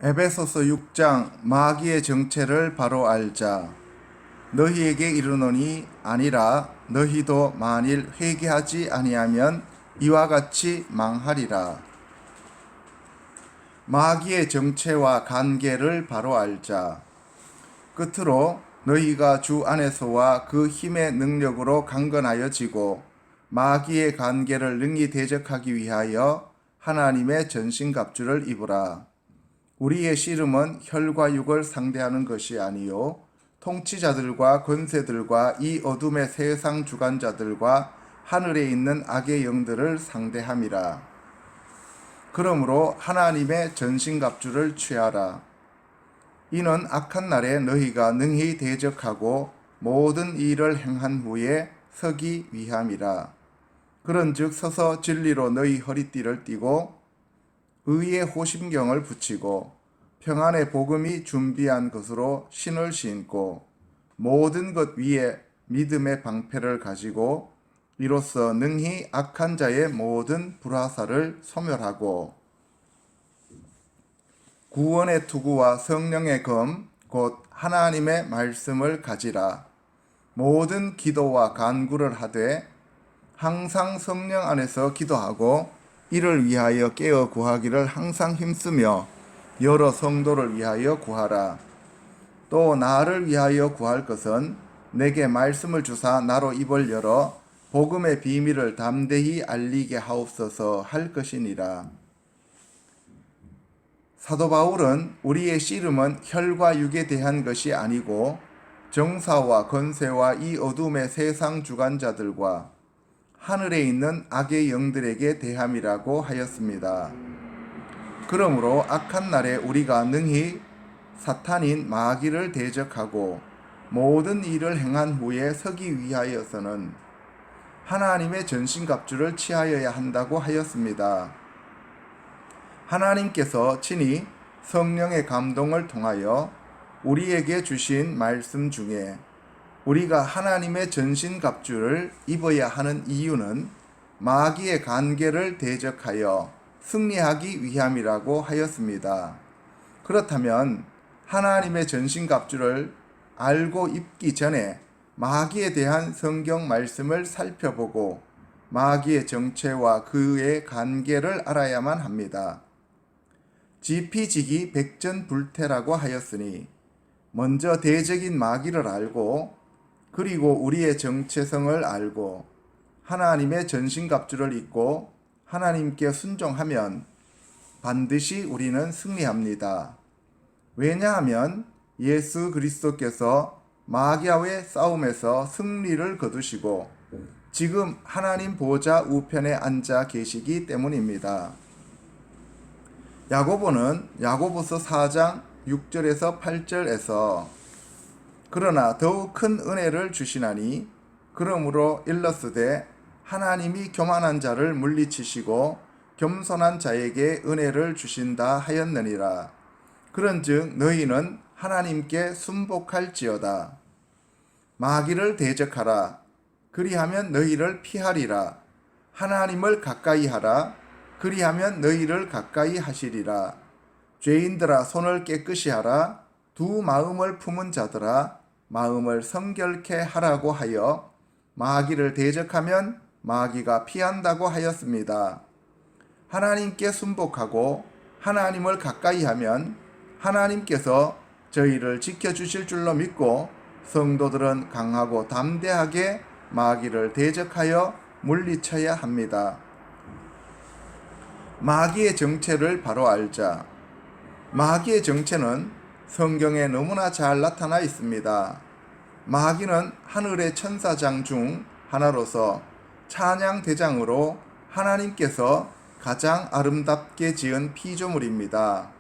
에베소서 6장 마귀의 정체를 바로 알자. 너희에게 이르노니 아니라 너희도 만일 회개하지 아니하면 이와 같이 망하리라. 마귀의 정체와 관계를 바로 알자. 끝으로 너희가 주 안에서와 그 힘의 능력으로 강건하여 지고 마귀의 관계를 능히 대적하기 위하여 하나님의 전신갑주를 입으라. 우리의 씨름은 혈과 육을 상대하는 것이 아니요 통치자들과 권세들과 이 어둠의 세상 주관자들과 하늘에 있는 악의 영들을 상대함이라. 그러므로 하나님의 전신갑주를 취하라. 이는 악한 날에 너희가 능히 대적하고 모든 일을 행한 후에 서기 위함이라. 그런즉 서서 진리로 너희 허리띠를 띠고 의의 호심경을 붙이고 평안의 복음이 준비한 것으로 신을 신고 모든 것 위에 믿음의 방패를 가지고 이로써 능히 악한 자의 모든 불화살을 소멸하고 구원의 투구와 성령의 검 곧 하나님의 말씀을 가지라. 모든 기도와 간구를 하되 항상 성령 안에서 기도하고 이를 위하여 깨어 구하기를 항상 힘쓰며 여러 성도를 위하여 구하라. 또 나를 위하여 구할 것은 내게 말씀을 주사 나로 입을 열어 복음의 비밀을 담대히 알리게 하옵소서 할 것이니라. 사도 바울은 우리의 씨름은 혈과 육에 대한 것이 아니고 정사와 권세와 이 어둠의 세상 주관자들과 하늘에 있는 악의 영들에게 대함이라고 하였습니다. 그러므로 악한 날에 우리가 능히 사탄인 마귀를 대적하고 모든 일을 행한 후에 서기 위하여서는 하나님의 전신갑주를 취하여야 한다고 하였습니다. 하나님께서 친히 성령의 감동을 통하여 우리에게 주신 말씀 중에 우리가 하나님의 전신갑주를 입어야 하는 이유는 마귀의 관계를 대적하여 승리하기 위함이라고 하였습니다. 그렇다면 하나님의 전신갑주를 알고 입기 전에 마귀에 대한 성경 말씀을 살펴보고 마귀의 정체와 그의 관계를 알아야만 합니다. 지피지기 백전불태라고 하였으니 먼저 대적인 마귀를 알고 그리고 우리의 정체성을 알고 하나님의 전신갑주를 입고 하나님께 순종하면 반드시 우리는 승리합니다. 왜냐하면 예수 그리스도께서 마귀와의 싸움에서 승리를 거두시고 지금 하나님 보좌 우편에 앉아 계시기 때문입니다. 야고보는 야고보서 4장 6절에서 8절에서 그러나 더욱 큰 은혜를 주시나니 그러므로 일렀으되 하나님이 교만한 자를 물리치시고 겸손한 자에게 은혜를 주신다 하였느니라. 그런즉 너희는 하나님께 순복할지어다. 마귀를 대적하라. 그리하면 너희를 피하리라. 하나님을 가까이 하라. 그리하면 너희를 가까이 하시리라. 죄인들아 손을 깨끗이 하라. 두 마음을 품은 자들아 마음을 성결케 하라고 하여 마귀를 대적하면 마귀가 피한다고 하였습니다. 하나님께 순복하고 하나님을 가까이 하면 하나님께서 저희를 지켜주실 줄로 믿고 성도들은 강하고 담대하게 마귀를 대적하여 물리쳐야 합니다. 마귀의 정체를 바로 알자. 마귀의 정체는 성경에 너무나 잘 나타나 있습니다. 마귀는 하늘의 천사장 중 하나로서 찬양 대장으로 하나님께서 가장 아름답게 지은 피조물입니다.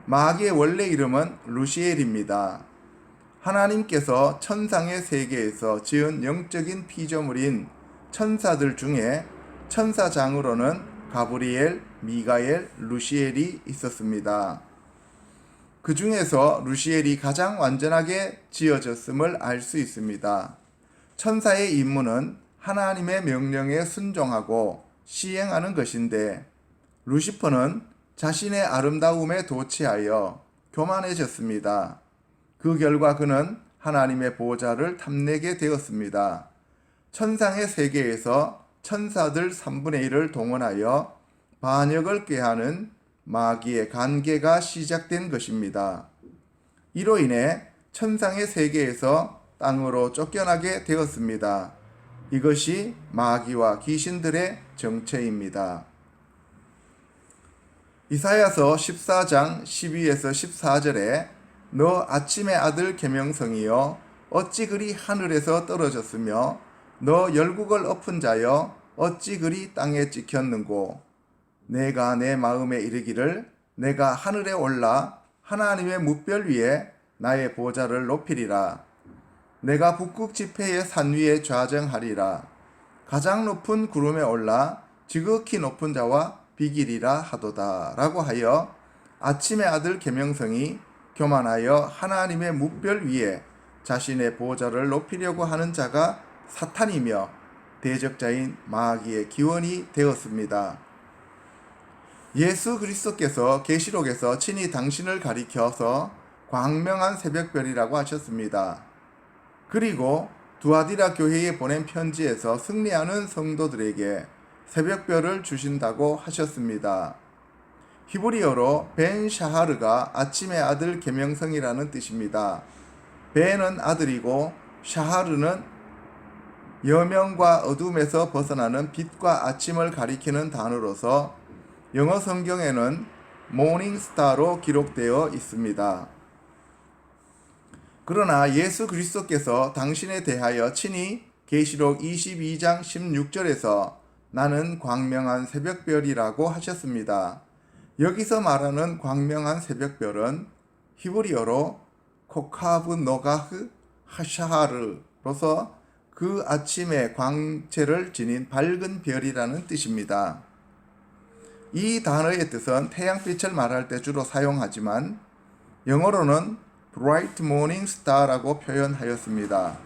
마귀의 원래 이름은 루시엘입니다. 하나님께서 천상의 세계에서 지은 영적인 피조물인 천사들 중에 천사장으로는 가브리엘, 미가엘, 루시엘이 있었습니다. 그 중에서 루시엘이 가장 완전하게 지어졌음을 알 수 있습니다. 천사의 임무는 하나님의 명령에 순종하고 시행하는 것인데 루시퍼는 자신의 아름다움에 도취하여 교만해졌습니다. 그 결과 그는 하나님의 보좌를 탐내게 되었습니다. 천상의 세계에서 천사들 3분의 1을 동원하여 반역을 꾀하는 마귀의 관계가 시작된 것입니다. 이로 인해 천상의 세계에서 땅으로 쫓겨나게 되었습니다. 이것이 마귀와 귀신들의 정체입니다. 이사야서 14장 12에서 14절에 너 아침의 아들 계명성이여 어찌 그리 하늘에서 떨어졌으며 너 열국을 엎은 자여 어찌 그리 땅에 찍혔는고 내가 내 마음에 이르기를 내가 하늘에 올라 하나님의 뭇별 위에 나의 보좌를 높이리라. 내가 북극 지폐의 산 위에 좌정하리라. 가장 높은 구름에 올라 지극히 높은 자와 비기리라 하도다 라고 하여 아침의 아들 계명성이 교만하여 하나님의 뭇별 위에 자신의 보좌를 높이려고 하는 자가 사탄이며 대적자인 마귀의 기원이 되었습니다. 예수 그리스도께서 계시록에서 친히 당신을 가리켜서 광명한 새벽별이라고 하셨습니다. 그리고 두아디라 교회에 보낸 편지에서 승리하는 성도들에게 새벽별을 주신다고 하셨습니다. 히브리어로 벤 샤하르가 아침의 아들 계명성이라는 뜻입니다. 벤은 아들이고 샤하르는 여명과 어둠에서 벗어나는 빛과 아침을 가리키는 단어로서 영어 성경에는 모닝스타로 기록되어 있습니다. 그러나 예수 그리스도께서 당신에 대하여 친히 계시록 22장 16절에서 나는 광명한 새벽별이라고 하셨습니다. 여기서 말하는 광명한 새벽별은 히브리어로 코카브 노가흐 하샤하르로서 그 아침의 광채를 지닌 밝은 별이라는 뜻입니다. 이 단어의 뜻은 태양빛을 말할 때 주로 사용하지만 영어로는 Bright Morning Star라고 표현하였습니다.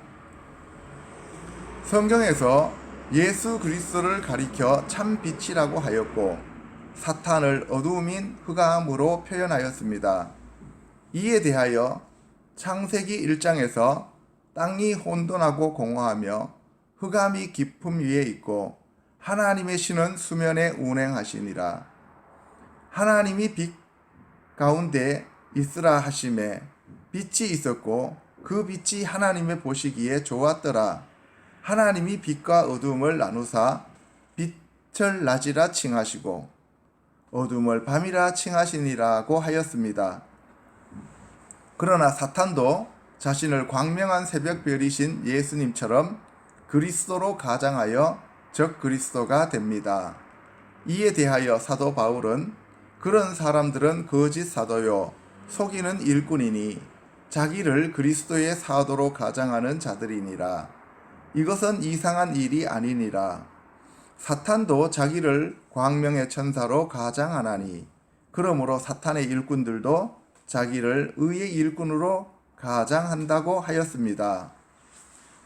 성경에서 예수 그리스도를 가리켜 참 빛이라고 하였고 사탄을 어두움인 흑암으로 표현하였습니다. 이에 대하여 창세기 1장에서 땅이 혼돈하고 공허하며 흑암이 깊음 위에 있고 하나님의 신은 수면에 운행하시니라. 하나님이 빛 가운데 있으라 하심에 빛이 있었고 그 빛이 하나님의 보시기에 좋았더라. 하나님이 빛과 어둠을 나누사 빛을 낮이라 칭하시고 어둠을 밤이라 칭하시니라고 하였습니다. 그러나 사탄도 자신을 광명한 새벽별이신 예수님처럼 그리스도로 가장하여 적 그리스도가 됩니다. 이에 대하여 사도 바울은 그런 사람들은 거짓 사도요 속이는 일꾼이니 자기를 그리스도의 사도로 가장하는 자들이니라. 이것은 이상한 일이 아니니라. 사탄도 자기를 광명의 천사로 가장하나니 그러므로 사탄의 일꾼들도 자기를 의의 일꾼으로 가장한다고 하였습니다.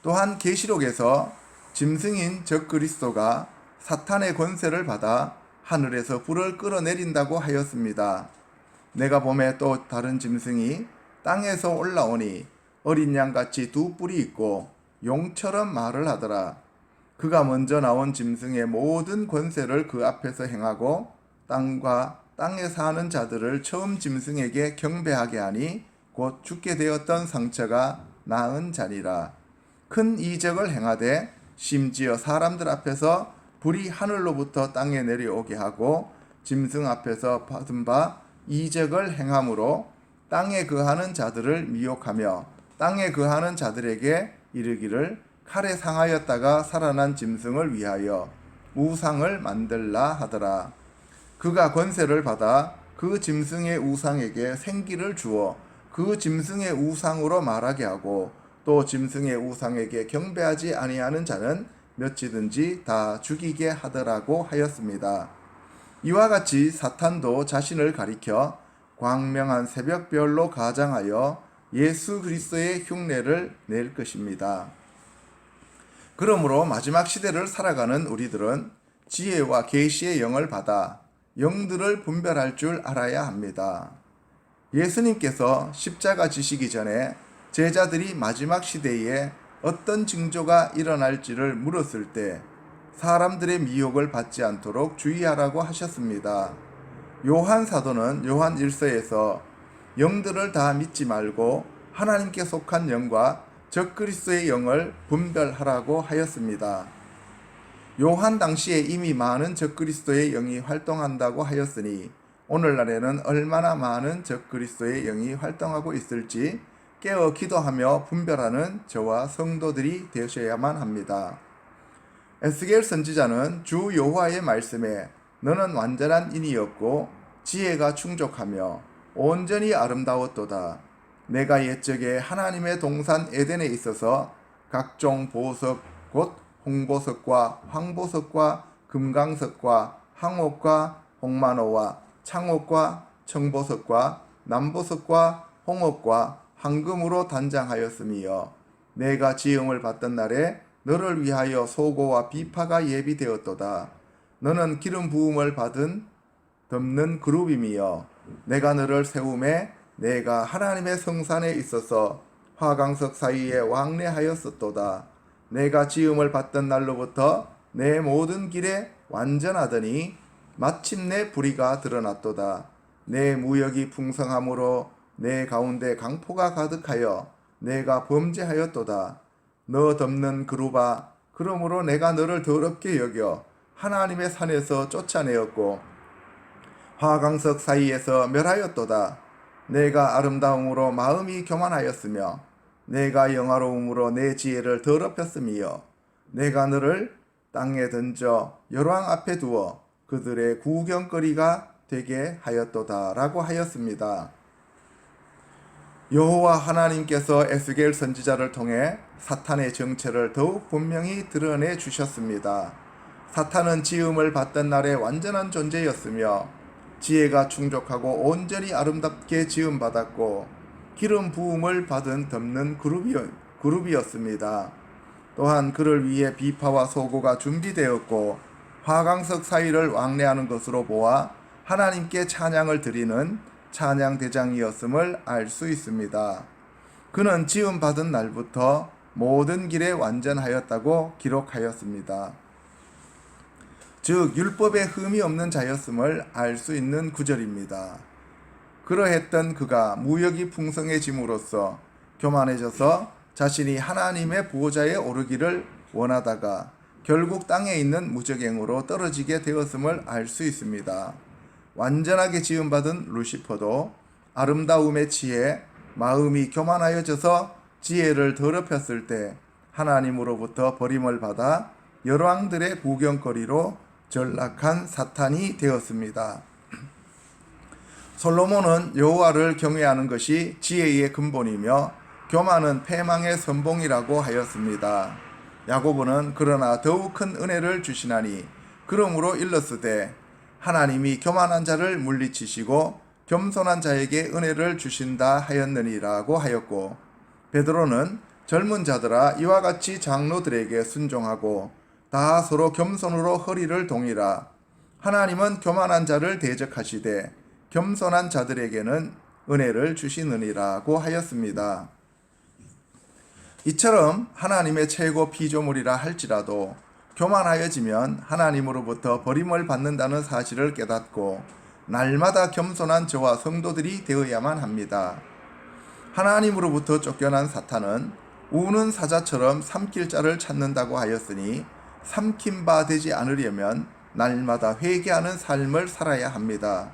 또한 계시록에서 짐승인 적 그리스도가 사탄의 권세를 받아 하늘에서 불을 끌어내린다고 하였습니다. 내가 보매 또 다른 짐승이 땅에서 올라오니 어린 양같이 두 뿔이 있고 용처럼 말을 하더라. 그가 먼저 나온 짐승의 모든 권세를 그 앞에서 행하고 땅과 땅에 사는 자들을 처음 짐승에게 경배하게 하니 곧 죽게 되었던 상처가 나은 자니라. 큰 이적을 행하되 심지어 사람들 앞에서 불이 하늘로부터 땅에 내려오게 하고 짐승 앞에서 받은 바 이적을 행함으로 땅에 거하는 자들을 미혹하며 땅에 거하는 자들에게 이르기를 칼에 상하였다가 살아난 짐승을 위하여 우상을 만들라 하더라. 그가 권세를 받아 그 짐승의 우상에게 생기를 주어 그 짐승의 우상으로 말하게 하고 또 짐승의 우상에게 경배하지 아니하는 자는 몇이든지 다 죽이게 하더라고 하였습니다. 이와 같이 사탄도 자신을 가리켜 광명한 새벽별로 가장하여 예수 그리스도의 흉내를 낼 것입니다. 그러므로 마지막 시대를 살아가는 우리들은 지혜와 계시의 영을 받아 영들을 분별할 줄 알아야 합니다. 예수님께서 십자가 지시기 전에 제자들이 마지막 시대에 어떤 징조가 일어날지를 물었을 때 사람들의 미혹을 받지 않도록 주의하라고 하셨습니다. 요한 사도는 요한 1서에서 영들을 다 믿지 말고 하나님께 속한 영과 적그리스도의 영을 분별하라고 하였습니다. 요한 당시에 이미 많은 적그리스도의 영이 활동한다고 하였으니 오늘날에는 얼마나 많은 적그리스도의 영이 활동하고 있을지 깨어 기도하며 분별하는 저와 성도들이 되셔야만 합니다. 에스겔 선지자는 주 여호와의 말씀에 너는 완전한 인이었고 지혜가 충족하며 온전히 아름다웠도다. 내가 옛적에 하나님의 동산 에덴에 있어서 각종 보석 곧 홍보석과 황보석과 금강석과 항옥과 홍만호와 창옥과 청보석과 남보석과 홍옥과 황금으로 단장하였으며 내가 지음을 받던 날에 너를 위하여 소고와 비파가 예비되었도다. 너는 기름 부음을 받은 덮는 그룹이며 내가 너를 세움에 내가 하나님의 성산에 있어서 화강석 사이에 왕래하였었도다. 내가 지음을 받던 날로부터 내 모든 길에 완전하더니 마침내 불의가 드러났도다. 내 무역이 풍성함으로 내 가운데 강포가 가득하여 내가 범죄하였도다. 너 덮는 그룹아, 그러므로 내가 너를 더럽게 여겨 하나님의 산에서 쫓아내었고 화강석 사이에서 멸하였도다. 내가 아름다움으로 마음이 교만하였으며 내가 영화로움으로 내 지혜를 더럽혔으며 내가 너를 땅에 던져 열왕 앞에 두어 그들의 구경거리가 되게 하였도다 라고 하였습니다. 여호와 하나님께서 에스겔 선지자를 통해 사탄의 정체를 더욱 분명히 드러내 주셨습니다. 사탄은 지음을 받던 날에 완전한 존재였으며 지혜가 충족하고 온전히 아름답게 지음받았고 기름 부음을 받은 덮는 그룹이었습니다. 또한 그를 위해 비파와 소고가 준비되었고 화강석 사이를 왕래하는 것으로 보아 하나님께 찬양을 드리는 찬양대장이었음을 알 수 있습니다. 그는 지음받은 날부터 모든 길에 완전하였다고 기록하였습니다. 즉 율법에 흠이 없는 자였음을 알 수 있는 구절입니다. 그러했던 그가 무역이 풍성해짐으로써 교만해져서 자신이 하나님의 보좌에 오르기를 원하다가 결국 땅에 있는 무적행으로 떨어지게 되었음을 알 수 있습니다. 완전하게 지음받은 루시퍼도 아름다움의 지혜, 마음이 교만하여져서 지혜를 더럽혔을 때 하나님으로부터 버림을 받아 열왕들의 구경거리로 전락한 사탄이 되었습니다. 솔로몬은 여호와를 경외하는 것이 지혜의 근본이며 교만은 패망의 선봉이라고 하였습니다. 야고보는 그러나 더욱 큰 은혜를 주시나니 그러므로 일렀으되 하나님이 교만한 자를 물리치시고 겸손한 자에게 은혜를 주신다 하였느니라고 하였고, 베드로는 젊은 자들아 이와 같이 장로들에게 순종하고 다 서로 겸손으로 허리를 동이라. 하나님은 교만한 자를 대적하시되 겸손한 자들에게는 은혜를 주시느니라고 하였습니다. 이처럼 하나님의 최고 피조물이라 할지라도 교만하여지면 하나님으로부터 버림을 받는다는 사실을 깨닫고 날마다 겸손한 저와 성도들이 되어야만 합니다. 하나님으로부터 쫓겨난 사탄은 우는 사자처럼 삼킬 자를 찾는다고 하였으니 삼킨 바 되지 않으려면 날마다 회개하는 삶을 살아야 합니다.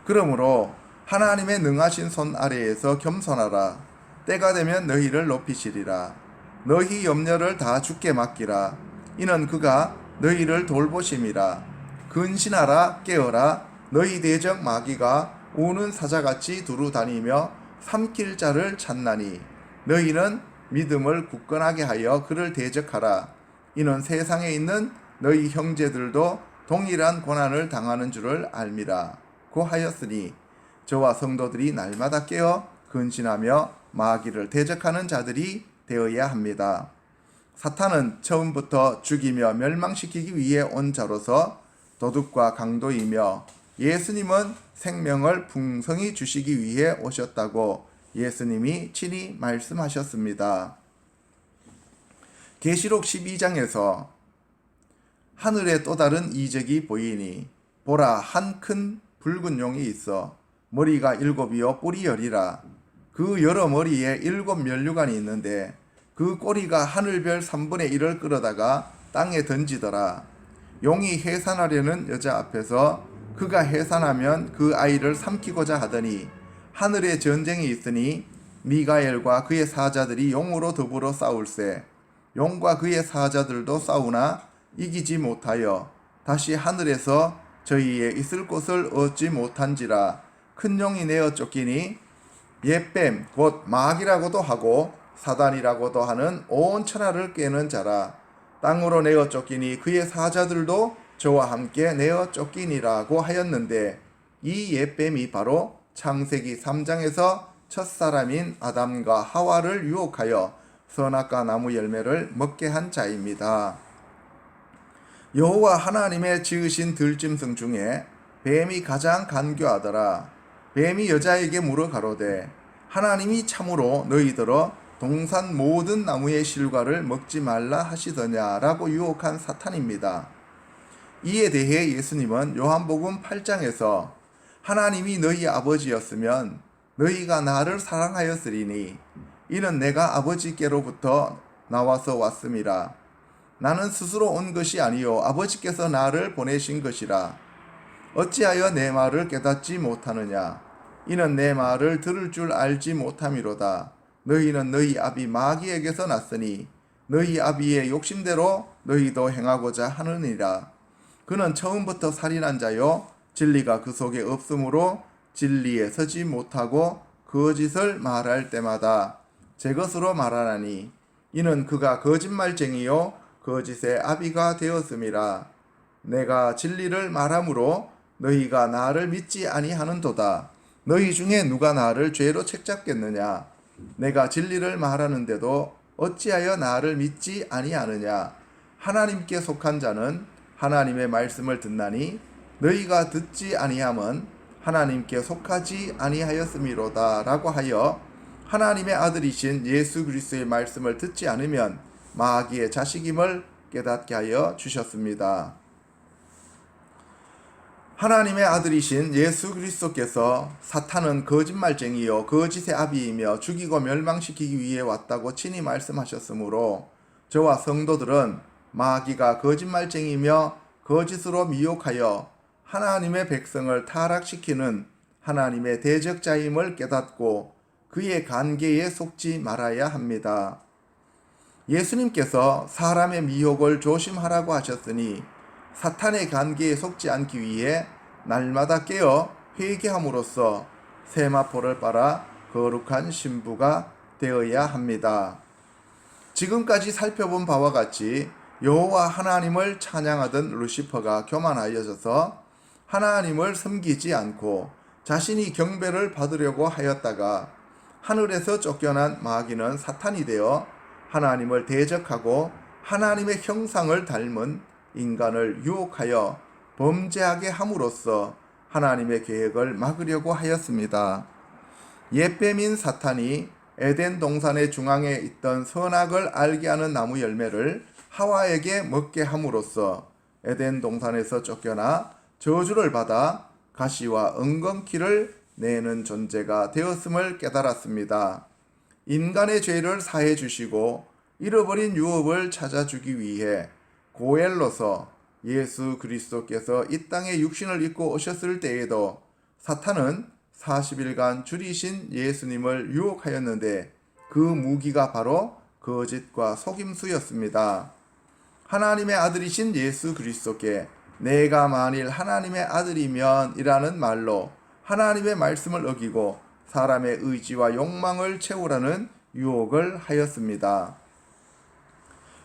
그러므로 하나님의 능하신 손 아래에서 겸손하라. 때가 되면 너희를 높이시리라. 너희 염려를 다 주께 맡기라. 이는 그가 너희를 돌보심이라. 근신하라 깨어라. 너희 대적 마귀가 우는 사자같이 두루 다니며 삼킬 자를 찾나니 너희는 믿음을 굳건하게 하여 그를 대적하라. 이는 세상에 있는 너희 형제들도 동일한 고난을 당하는 줄을 알미라. 고 하였으니 저와 성도들이 날마다 깨어 근신하며 마귀를 대적하는 자들이 되어야 합니다. 사탄은 처음부터 죽이며 멸망시키기 위해 온 자로서 도둑과 강도이며 예수님은 생명을 풍성히 주시기 위해 오셨다고 예수님이 친히 말씀하셨습니다. 계시록 12장에서 하늘에 또 다른 이적이 보이니 보라, 한 큰 붉은 용이 있어 머리가 7이요 뿔이 10이라. 그 여러 머리에 7 면류관이 있는데 그 꼬리가 하늘별 3분의 1을 끌어다가 땅에 던지더라. 용이 해산하려는 여자 앞에서 그가 해산하면 그 아이를 삼키고자 하더니 하늘에 전쟁이 있으니 미가엘과 그의 사자들이 용으로 더불어 싸울세. 용과 그의 사자들도 싸우나 이기지 못하여 다시 하늘에서 저희의 있을 곳을 얻지 못한지라. 큰 용이 내어 쫓기니 옛뱀 곧 마귀라고도 하고 사단이라고도 하는 온 천하를 꿰는 자라. 땅으로 내어 쫓기니 그의 사자들도 저와 함께 내어 쫓기니라고 하였는데 이 옛뱀이 바로 창세기 3장에서 첫사람인 아담과 하와를 유혹하여 선악과 나무 열매를 먹게 한 자입니다. 여호와 하나님의 지으신 들짐승 중에 뱀이 가장 간교하더라. 뱀이 여자에게 물어 가로되 하나님이 참으로 너희들어 동산 모든 나무의 실과를 먹지 말라 하시더냐라고 유혹한 사탄입니다. 이에 대해 예수님은 요한복음 8장에서 하나님이 너희 아버지였으면 너희가 나를 사랑하였으리니 이는 내가 아버지께로부터 나와서 왔음이라. 나는 스스로 온 것이 아니요 아버지께서 나를 보내신 것이라. 어찌하여 내 말을 깨닫지 못하느냐. 이는 내 말을 들을 줄 알지 못함이로다. 너희는 너희 아비 마귀에게서 났으니 너희 아비의 욕심대로 너희도 행하고자 하느니라. 그는 처음부터 살인한 자요 진리가 그 속에 없으므로 진리에 서지 못하고 거짓을 말할 때마다 제 것으로 말하나니 이는 그가 거짓말쟁이요 거짓의 아비가 되었음이라. 내가 진리를 말하므로 너희가 나를 믿지 아니하는도다. 너희 중에 누가 나를 죄로 책잡겠느냐. 내가 진리를 말하는데도 어찌하여 나를 믿지 아니하느냐. 하나님께 속한 자는 하나님의 말씀을 듣나니 너희가 듣지 아니함은 하나님께 속하지 아니하였음이로다 라고 하여 하나님의 아들이신 예수 그리스도의 말씀을 듣지 않으면 마귀의 자식임을 깨닫게 하여 주셨습니다. 하나님의 아들이신 예수 그리스도께서 사탄은 거짓말쟁이요 거짓의 아비이며 죽이고 멸망시키기 위해 왔다고 친히 말씀하셨으므로 저와 성도들은 마귀가 거짓말쟁이며 거짓으로 미혹하여 하나님의 백성을 타락시키는 하나님의 대적자임을 깨닫고 그의 관계에 속지 말아야 합니다. 예수님께서 사람의 미혹을 조심하라고 하셨으니 사탄의 관계에 속지 않기 위해 날마다 깨어 회개함으로써 세마포를 빨아 거룩한 신부가 되어야 합니다. 지금까지 살펴본 바와 같이 여호와 하나님을 찬양하던 루시퍼가 교만하여져서 하나님을 섬기지 않고 자신이 경배를 받으려고 하였다가 하늘에서 쫓겨난 마귀는 사탄이 되어 하나님을 대적하고 하나님의 형상을 닮은 인간을 유혹하여 범죄하게 함으로써 하나님의 계획을 막으려고 하였습니다. 옛뱀인 사탄이 에덴 동산의 중앙에 있던 선악을 알게 하는 나무 열매를 하와에게 먹게 함으로써 에덴 동산에서 쫓겨나 저주를 받아 가시와 엉겅퀴를 내는 존재가 되었음을 깨달았습니다. 인간의 죄를 사해 주시고 잃어버린 유업을 찾아주기 위해 고엘로서 예수 그리스도께서 이 땅에 육신을 입고 오셨을 때에도 사탄은 40일간 줄이신 예수님을 유혹하였는데 그 무기가 바로 거짓과 속임수였습니다. 하나님의 아들이신 예수 그리스도께 내가 만일 하나님의 아들이면 이라는 말로 하나님의 말씀을 어기고 사람의 의지와 욕망을 채우라는 유혹을 하였습니다.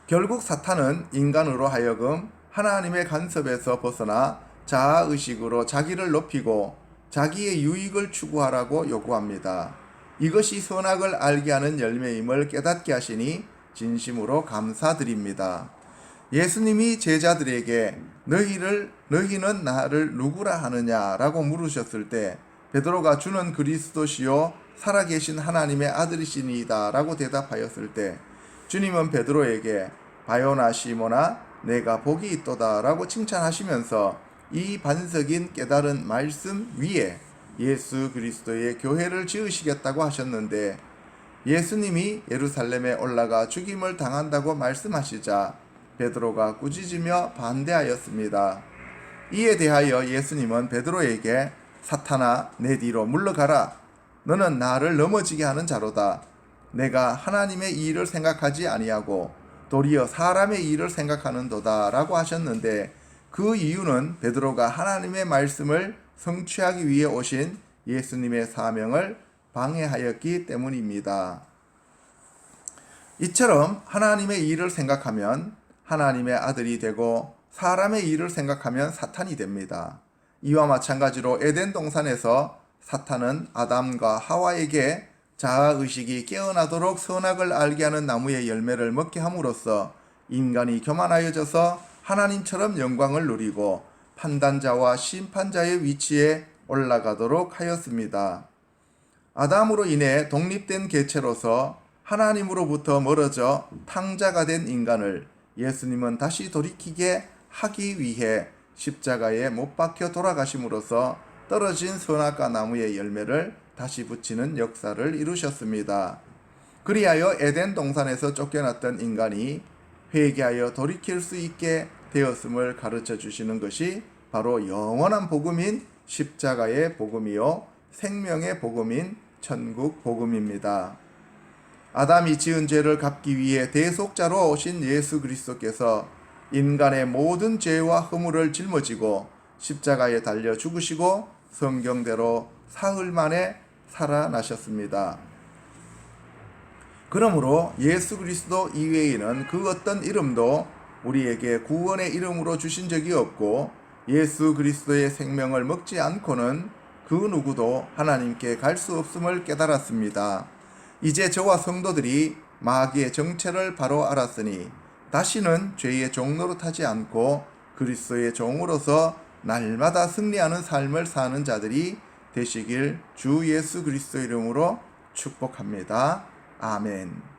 결국 사탄은 인간으로 하여금 하나님의 간섭에서 벗어나 자아의식으로 자기를 높이고 자기의 유익을 추구하라고 요구합니다. 이것이 선악을 알게 하는 열매임을 깨닫게 하시니 진심으로 감사드립니다. 예수님이 제자들에게 너희는 나를 누구라 하느냐라고 물으셨을 때 베드로가 주는 그리스도시요 살아계신 하나님의 아들이시니이다 라고 대답하였을 때 주님은 베드로에게 바요나 시모나 내가 복이 있도다 라고 칭찬하시면서 이 반석인 깨달은 말씀 위에 예수 그리스도의 교회를 지으시겠다고 하셨는데 예수님이 예루살렘에 올라가 죽임을 당한다고 말씀하시자 베드로가 꾸짖으며 반대하였습니다. 이에 대하여 예수님은 베드로에게 사탄아 내 뒤로 물러가라. 너는 나를 넘어지게 하는 자로다. 내가 하나님의 일을 생각하지 아니하고 도리어 사람의 일을 생각하는도다 라고 하셨는데 그 이유는 베드로가 하나님의 말씀을 성취하기 위해 오신 예수님의 사명을 방해하였기 때문입니다. 이처럼 하나님의 일을 생각하면 하나님의 아들이 되고 사람의 일을 생각하면 사탄이 됩니다. 이와 마찬가지로 에덴 동산에서 사탄은 아담과 하와에게 자아의식이 깨어나도록 선악을 알게 하는 나무의 열매를 먹게 함으로써 인간이 교만하여져서 하나님처럼 영광을 누리고 판단자와 심판자의 위치에 올라가도록 하였습니다. 아담으로 인해 독립된 개체로서 하나님으로부터 멀어져 탕자가 된 인간을 예수님은 다시 돌이키게 하기 위해 십자가에 못 박혀 돌아가심으로써 떨어진 선악과 나무의 열매를 다시 붙이는 역사를 이루셨습니다. 그리하여 에덴 동산에서 쫓겨났던 인간이 회개하여 돌이킬 수 있게 되었음을 가르쳐 주시는 것이 바로 영원한 복음인 십자가의 복음이요 생명의 복음인 천국 복음입니다. 아담이 지은 죄를 갚기 위해 대속자로 오신 예수 그리스도께서 인간의 모든 죄와 허물을 짊어지고 십자가에 달려 죽으시고 성경대로 사흘 만에 살아나셨습니다. 그러므로 예수 그리스도 이외에는 그 어떤 이름도 우리에게 구원의 이름으로 주신 적이 없고 예수 그리스도의 생명을 먹지 않고는 그 누구도 하나님께 갈 수 없음을 깨달았습니다. 이제 저와 성도들이 마귀의 정체를 바로 알았으니 다시는 죄의 종노릇하지 않고 그리스도의 종으로서 날마다 승리하는 삶을 사는 자들이 되시길 주 예수 그리스도 이름으로 축복합니다. 아멘.